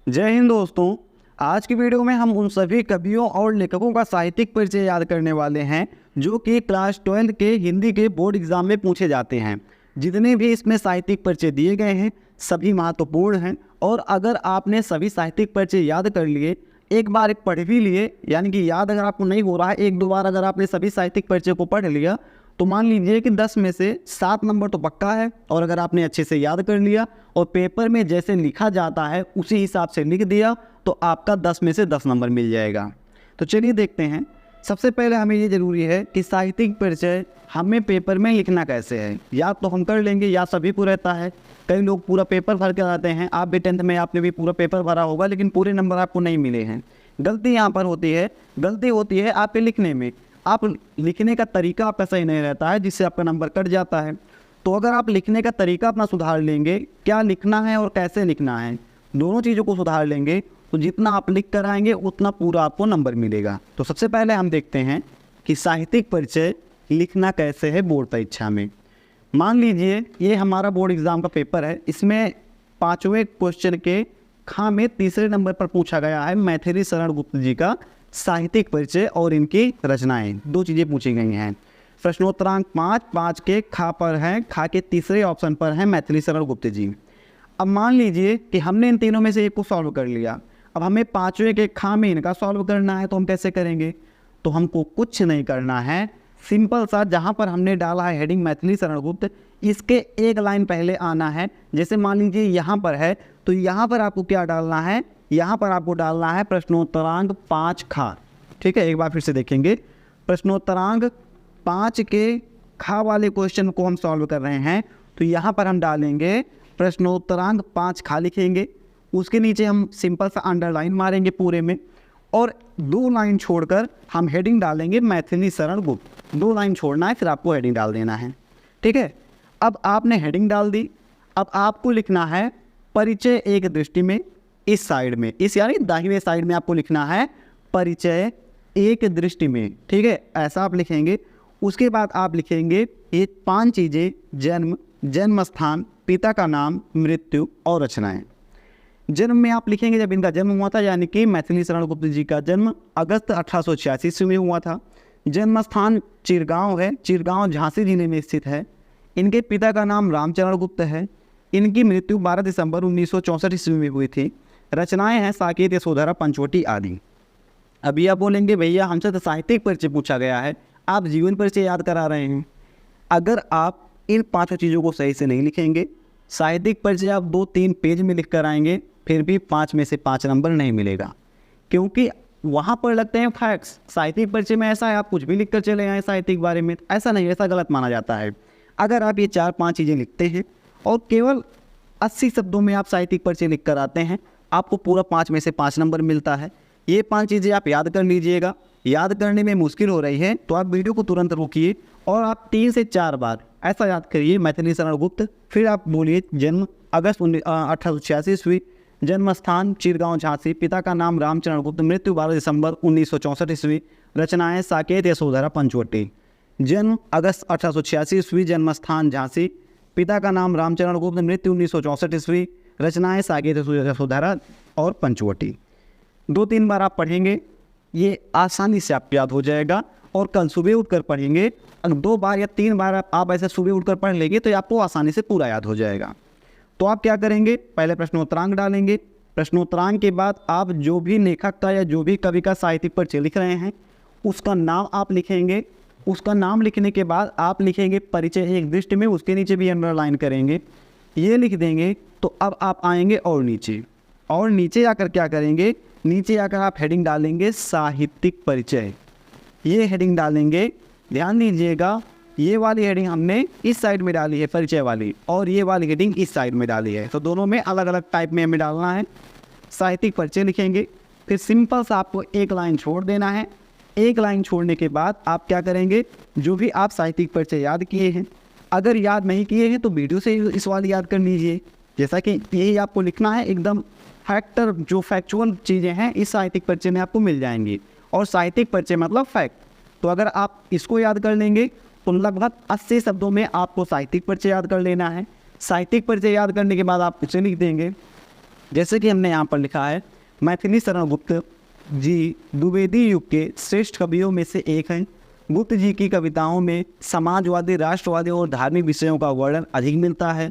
जय हिंद दोस्तों। आज की वीडियो में हम उन सभी कवियों और लेखकों का साहित्यिक परिचय याद करने वाले हैं जो कि क्लास 12 के हिंदी के बोर्ड एग्जाम में पूछे जाते हैं। जितने भी इसमें साहित्यिक परिचय दिए गए हैं सभी महत्वपूर्ण हैं, और अगर आपने सभी साहित्यिक परिचय याद कर लिए, एक बार एक पढ़ भी लिए, यानी कि याद अगर आपको नहीं हो रहा है, एक दो बार अगर आपने सभी साहित्यिक परिचय को पढ़ लिया तो मान लीजिए कि 10 में से 7 नंबर तो पक्का है। और अगर आपने अच्छे से याद कर लिया और पेपर में जैसे लिखा जाता है उसी हिसाब से लिख दिया तो आपका 10 में से 10 नंबर मिल जाएगा। तो चलिए देखते हैं। सबसे पहले हमें ये ज़रूरी है कि साहित्यिक परिचय हमें पेपर में लिखना कैसे है। याद तो हम कर लेंगे, याद सभी को रहता है। कई लोग पूरा पेपर भर के आते हैं, आप भी 10th में आपने भी पूरा पेपर भरा होगा, लेकिन पूरे नंबर आपको नहीं मिले हैं। गलती यहाँ पर होती है, गलती होती है आपके लिखने में। आप लिखने का तरीका आपका सही नहीं रहता है, जिससे आपका नंबर कट जाता है। तो अगर आप लिखने का तरीका अपना सुधार लेंगे, क्या लिखना है और कैसे लिखना है, दोनों चीज़ों को सुधार लेंगे, तो जितना आप लिख कर आएंगे उतना पूरा आपको नंबर मिलेगा। तो सबसे पहले हम देखते हैं कि साहित्यिक परिचय लिखना कैसे है बोर्ड परीक्षा में। मान लीजिए ये हमारा बोर्ड एग्ज़ाम का पेपर है। इसमें 5वें क्वेश्चन के खा में तीसरे नंबर पर पूछा गया है मैथिली शरण गुप्त जी का साहित्यिक परिचय और इनकी रचनाएं। दो चीज़ें पूछी गई हैं। प्रश्नोत्तरांक 5 के खा पर है, खा के तीसरे ऑप्शन पर है मैथिली शरण गुप्त जी। अब मान लीजिए कि हमने इन तीनों में से एक को सॉल्व कर लिया। अब हमें 5वें के खा में इनका सॉल्व करना है, तो हम कैसे करेंगे? तो हमको कुछ नहीं करना है, सिंपल सा जहाँ पर हमने डाला है हेडिंग मैथिली शरण गुप्त, इसके एक लाइन पहले आना है। जैसे मान लीजिए यहाँ पर है तो यहाँ पर आपको क्या डालना है, यहाँ पर आपको डालना है प्रश्नोत्तरांक 5 खा। ठीक है, एक बार फिर से देखेंगे। प्रश्नोत्तरांक 5 के खा वाले क्वेश्चन को हम सॉल्व कर रहे हैं, तो यहाँ पर हम डालेंगे प्रश्नोत्तरांक 5 खा लिखेंगे। उसके नीचे हम सिंपल सा अंडरलाइन मारेंगे पूरे में, और 2 लाइन छोड़कर हम हेडिंग डालेंगे मैथिली शरण गुप्त। 2 लाइन छोड़ना है, फिर आपको हेडिंग डाल देना है। ठीक है, अब आपने हेडिंग डाल दी। अब आपको लिखना है परिचय एक दृष्टि में, इस साइड में, इस यानी दाहिने साइड में आपको लिखना है परिचय एक दृष्टि में। ठीक है, ऐसा आप लिखेंगे। उसके बाद आप लिखेंगे ये 5 चीज़ें: जन्म, जन्म स्थान, पिता का नाम, मृत्यु और रचनाएं। जन्म में आप लिखेंगे जब इनका जन्म हुआ था, यानी कि मैथिली शरण गुप्त जी का जन्म अगस्त 1886 ईस्वी में हुआ था। जन्म स्थान चिरगांव है, चिरगांव झांसी जिले में स्थित है। इनके पिता का नाम रामचरण गुप्त है। इनकी मृत्यु 12 दिसंबर 1964 ईस्वी में हुई थी। रचनाएं हैं साकेत, यशोधरा, पंचवटी आदि। अभी आप बोलेंगे भैया हमसे तो साहित्यिक परिचय पूछा गया है, आप जीवन परिचय याद करा रहे हैं। अगर आप इन 5 चीज़ों को सही से नहीं लिखेंगे, साहित्यिक परिचय आप 2-3 पेज में लिख कर आएंगे, फिर भी 5 में से 5 नंबर नहीं मिलेगा, क्योंकि वहाँ पर लगते हैं फैक्ट्स। साहित्यिक परिचय में ऐसा है आप कुछ भी लिख कर चले आए साहित्यिक बारे में, ऐसा नहीं, ऐसा गलत माना जाता है। अगर आप ये 4-5 चीज़ें लिखते हैं और केवल 80 शब्दों में आप साहित्यिक परिचय लिख कर आते हैं, आपको पूरा 5 में से 5 नंबर मिलता है। ये 5 चीज़ें आप याद कर लीजिएगा। याद करने में मुश्किल हो रही है तो आप वीडियो को तुरंत रोकिए और आप 3 से 4 बार ऐसा याद करिए मैथिली शरण गुप्त। फिर आप बोलिए जन्म अगस्त 1886 ईस्वी, जन्म स्थान चिरगांव झांसी, पिता का नाम रामचरण गुप्त, मृत्यु 12 दिसंबर 1964 ईस्वी, रचनाएं साकेत, यशोधरा, पंचवटी। जन्म अगस्त 1886 ईस्वी, जन्म स्थान झांसी, पिता का नाम रामचरण गुप्त, मृत्यु 1964 ईस्वी, रचनाएं साकेत, यशोधरा और पंचवटी। 2-3 बार आप पढ़ेंगे, ये आसानी से आपको याद हो जाएगा। और कल सुबह उठकर पढ़ेंगे, अगर 2 बार या 3 बार आप ऐसे सुबह उठकर पढ़ लेंगे तो आपको आसानी से पूरा याद हो जाएगा। तो आप क्या करेंगे, पहले प्रश्नोत्तरांक डालेंगे। प्रश्नोत्तरांक के बाद आप जो भी लेखक का या जो भी कवि का साहित्यिक परिचय लिख रहे हैं उसका नाम आप लिखेंगे। उसका नाम लिखने के बाद आप लिखेंगे परिचय एक दृष्टि में, उसके नीचे भी अंडरलाइन करेंगे। ये लिख देंगे तो अब आप आएंगे और नीचे आकर क्या करेंगे, नीचे आकर आप हेडिंग डालेंगे साहित्यिक परिचय। ये हेडिंग डालेंगे, ध्यान दीजिएगा, ये वाली हेडिंग हमने इस साइड में डाली है परिचय वाली, और ये वाली हेडिंग इस साइड में डाली है, तो दोनों में अलग अलग टाइप में हमें डालना है। साहित्यिक परिचय लिखेंगे, फिर सिंपल सा आपको एक लाइन छोड़ देना है। एक लाइन छोड़ने के बाद आप क्या करेंगे, जो भी आप साहित्यिक परिचय याद किए हैं, अगर याद नहीं किए हैं तो वीडियो से इस वाली याद कर लीजिए। जैसा कि यही आपको लिखना है, एकदम फैक्टर जो फैक्चुअल चीज़ें हैं इस साहित्यिक परिचय में आपको मिल जाएंगी। और साहित्यिक परिचय मतलब फैक्ट, तो अगर आप इसको याद कर लेंगे तो लगभग 80 शब्दों में आपको साहित्यिक परिचय याद कर लेना है। साहित्यिक परिचय याद करने के बाद आप उसे लिख देंगे जैसे कि हमने यहाँ पर लिखा है, मैथिली शरण गुप्त जी द्विवेदी युग के श्रेष्ठ कवियों में से एक हैं। गुप्त जी की कविताओं में समाजवादी, राष्ट्रवादी और धार्मिक विषयों का वर्णन अधिक मिलता है।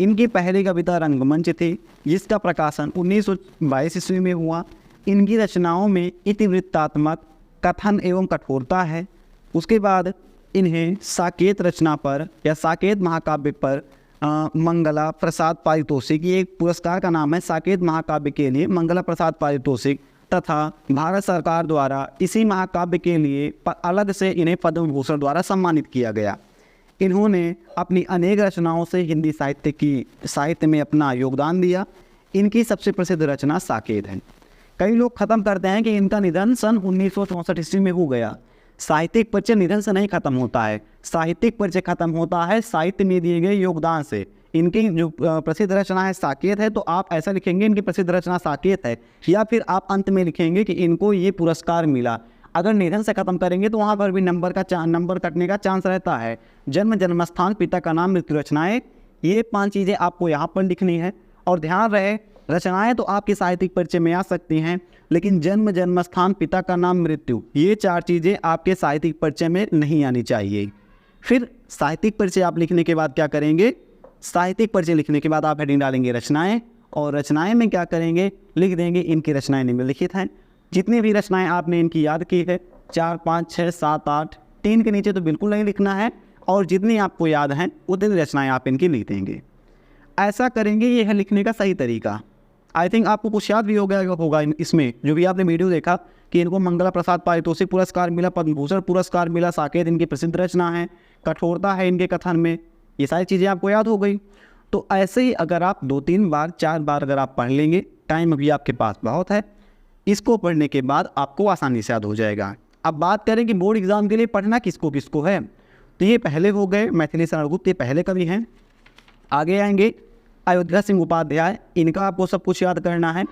इनकी पहली कविता रंगमंच थी, जिसका प्रकाशन 1922 ईस्वी में हुआ। इनकी रचनाओं में इतिवृत्तात्मक कथन एवं कठोरता है। उसके बाद इन्हें साकेत रचना पर या साकेत महाकाव्य पर मंगला प्रसाद पारितोषिक, ये एक पुरस्कार का नाम है, साकेत महाकाव्य के लिए मंगला प्रसाद पारितोषिक तथा भारत सरकार द्वारा इसी महाकाव्य के लिए अलग से इन्हें पद्म भूषण द्वारा सम्मानित किया गया। इन्होंने अपनी अनेक रचनाओं से हिंदी साहित्य में अपना योगदान दिया। इनकी सबसे प्रसिद्ध रचना साकेत है। कई लोग ख़त्म करते हैं कि इनका निधन सन 1964 ईस्वी में हो गया। साहित्यिक परिचय निधन से नहीं खत्म होता है, साहित्यिक परिचय खत्म होता है साहित्य में दिए गए योगदान से। इनकी जो प्रसिद्ध रचना है साकेत है, तो आप ऐसा लिखेंगे इनकी प्रसिद्ध रचना साकेत है, या फिर आप अंत में लिखेंगे कि इनको ये पुरस्कार मिला। अगर निधन से खत्म करेंगे तो वहाँ पर भी नंबर कटने का चांस रहता है। जन्म, जन्मस्थान, पिता का नाम, मृत्यु, रचनाएँ, ये 5 चीज़ें आपको यहाँ पर लिखनी है। और ध्यान रहे, रचनाएं तो आपके साहित्यिक परिचय में आ सकती हैं, लेकिन जन्म, जन्मस्थान, पिता का नाम, मृत्यु, ये 4 चीज़ें आपके साहित्यिक परिचय में नहीं आनी चाहिए। फिर साहित्यिक परिचय आप लिखने के बाद क्या करेंगे, साहित्यिक परिचय लिखने के बाद आप हेडिंग डालेंगे रचनाएं, और रचनाएं में क्या करेंगे, लिख देंगे इनकी रचनाएं निम्नलिखित हैं। जितनी भी रचनाएं आपने इनकी याद की है 4, 5, 6, 7, 8, 3 के नीचे तो बिल्कुल नहीं लिखना है, और जितनी आपको याद हैं उतनी रचनाएँ आप इनकी लिख देंगे। ऐसा करेंगे, ये है लिखने का सही तरीका। आई थिंक आपको कुछ याद भी हो गया होगा इसमें, जो भी आपने वीडियो देखा कि इनको मंगला प्रसाद पारितोषिक पुरस्कार मिला, पद्म भूषण पुरस्कार मिला, साकेत इनकी प्रसिद्ध रचना है, कठोरता है इनके कथन में, ये सारी चीज़ें आपको याद हो गई। तो ऐसे ही अगर आप 2-3 बार 4 बार अगर आप पढ़ लेंगे, टाइम अभी आपके पास बहुत है, इसको पढ़ने के बाद आपको आसानी से याद हो जाएगा। अब बात करें कि बोर्ड एग्जाम के लिए पढ़ना किसको किसको है, तो ये पहले हो गए मैथिली शरण गुप्त, ये पहले कवि हैं। आगे आएंगे अयोध्या सिंह उपाध्याय, इनका आपको सब कुछ याद करना है।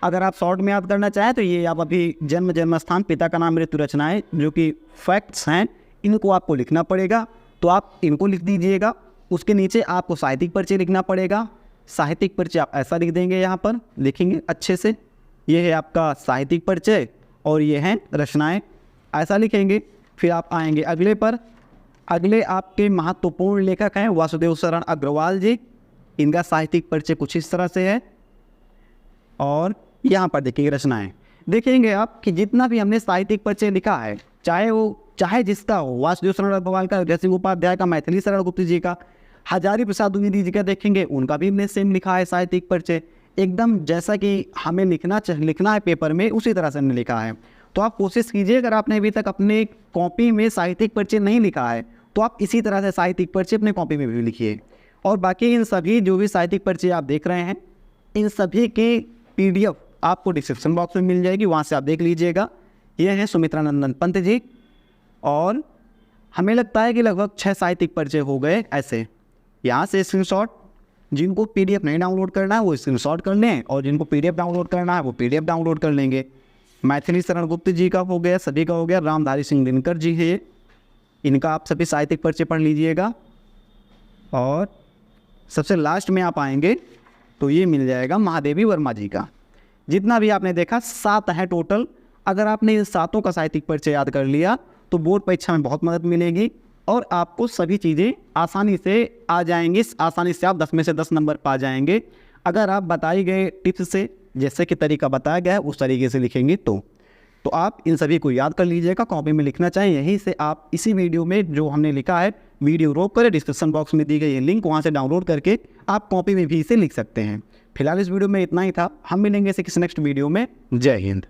अगर आप शॉर्ट में याद करना चाहें तो ये आप अभी जन्म, जन्मस्थान, पिता का नाम, मृत्यु, रचनाएं, जो कि फैक्ट्स हैं, इनको आपको लिखना पड़ेगा, तो आप इनको लिख दीजिएगा। उसके नीचे आपको साहित्यिक परिचय लिखना पड़ेगा। साहित्यिक परिचय आप ऐसा लिख देंगे, यहाँ पर लिखेंगे अच्छे से, ये है आपका साहित्यिक परिचय और ये हैं रचनाएँ, ऐसा लिखेंगे। फिर आप आएंगे अगले पर। अगले आपके महत्वपूर्ण लेखक हैं वासुदेव शरण अग्रवाल जी, इनका साहित्यिक परिचय कुछ इस तरह से है। और यहाँ पर देखिए रचनाएं, देखेंगे आप कि जितना भी हमने साहित्यिक परिचय लिखा है, चाहे जिसका हो, वासुदेव शरण अग्रवाल का, अयोध्या सिंह उपाध्याय का, मैथिली शरण गुप्त जी का, हजारी प्रसाद द्विवेदी जी का, देखेंगे उनका भी हमने सेम लिखा है साहित्यिक परिचय, एकदम जैसा कि हमें लिखना है पेपर में, उसी तरह से हमने लिखा है। तो आप कोशिश कीजिए, अगर आपने अभी तक अपने कॉपी में साहित्यिक परिचय नहीं लिखा है तो आप इसी तरह से साहित्यिक परिचय अपने कॉपी में भी लिखिए। और बाकी इन सभी जो भी साहित्यिक परिचय आप देख रहे हैं, इन सभी के PDF आपको डिस्क्रिप्शन बॉक्स में मिल जाएगी, वहाँ से आप देख लीजिएगा। ये हैं सुमित्रा नंदन पंत जी, और हमें लगता है कि लगभग 6 साहित्यिक परिचय हो गए ऐसे। यहाँ से स्क्रीनशॉट, जिनको PDF नहीं डाउनलोड करना है वो स्क्रीनशॉट कर लें, और जिनको PDF डाउनलोड करना है वो PDF डाउनलोड कर लेंगे। मैथिली शरण गुप्त जी का हो गया, सभी का हो गया। रामधारी सिंह दिनकर जी है, इनका आप सभी साहित्यिक परिचय पढ़ लीजिएगा। और सबसे लास्ट में आप आएंगे तो ये मिल जाएगा महादेवी वर्मा जी का। जितना भी आपने देखा 7 है टोटल। अगर आपने इन 7 का साहित्यिक परिचय याद कर लिया तो बोर्ड परीक्षा में बहुत मदद मिलेगी, और आपको सभी चीज़ें आसानी से आ जाएंगी, आसानी से आप 10 में से 10 नंबर पा जाएंगे। अगर आप बताई गए टिप्स से, जैसे कि तरीका बताया गया है उस तरीके से लिखेंगे तो आप इन सभी को याद कर लीजिएगा, कॉपी में लिखना चाहिए। यहीं से आप इसी वीडियो में जो हमने लिखा है, वीडियो रोक कर डिस्क्रिप्शन बॉक्स में दी गई है लिंक, वहाँ से डाउनलोड करके आप कॉपी में भी इसे लिख सकते हैं। फिलहाल इस वीडियो में इतना ही था, हम मिलेंगे इसे किसी नेक्स्ट वीडियो में। जय हिंद।